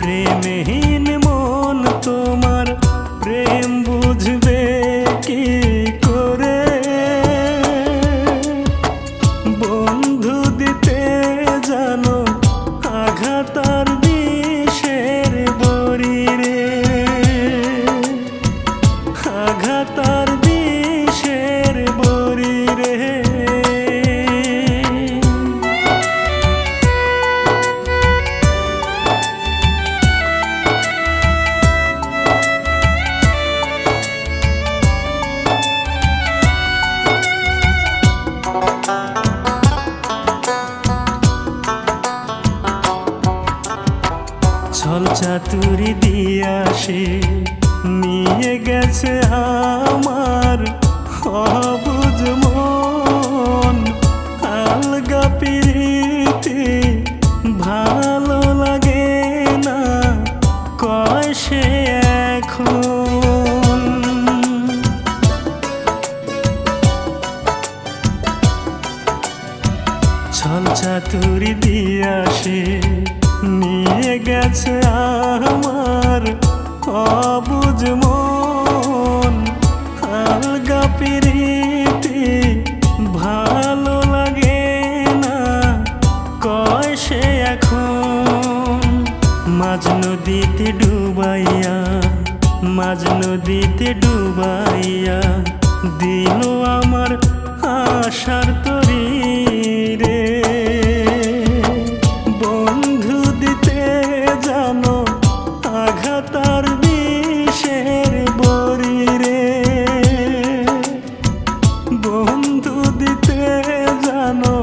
প্রেমহীন মন তোমার প্রেম বুঝবে কি করে? বন্ধু দিতে জানো আঘাত আর বিষের বড়ি রে, আঘাত আর বিষের বড়ি রে। ছল চাতুরি দিয়া সে নিয়ে গেছে আমার অবুঝ মন। আলগা পিরিতি ভালো লাগে না কয় সে এখন। ছল চাতুরি দিয়া সে নিয়ে গেছে আমার অবুঝ মন। আলগা পিরিতি ভালো লাগে না কয় সে এখন। মাঝ নদীতে ডুবাইয়া, মাঝ নদীতে ডুবাইয়া দিল আমার আশার তরি রে। বন্ধু দিতে জানো আঘাত আর বিষের বড়ি রে, বন্ধু দিতে জানো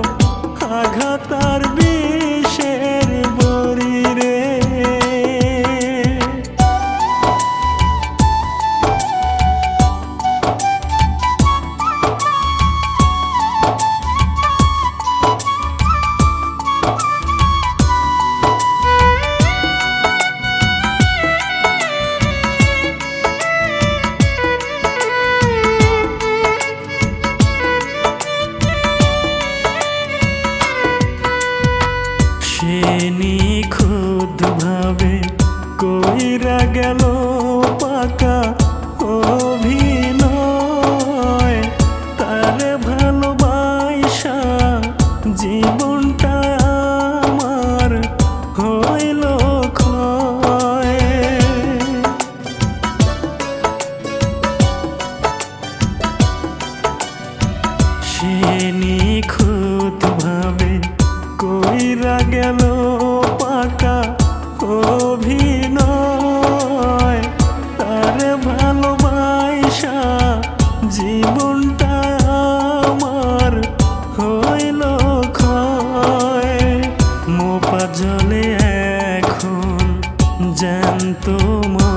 আঘাত আর বিষের বড়ি রে। সে নিখুঁত ভাবে কইরা গেল পাকা অভিনয়। তার ভালোবাসা জীবনটা আমার হইল ক্ষয়। সে নিখুঁত ভাবে কইরা গেল পাকা অভিনয়। তার ভালোবাসা জীবনটা আমার হইল ক্ষয়। মোপা জলে এখন জ্যান্ত মা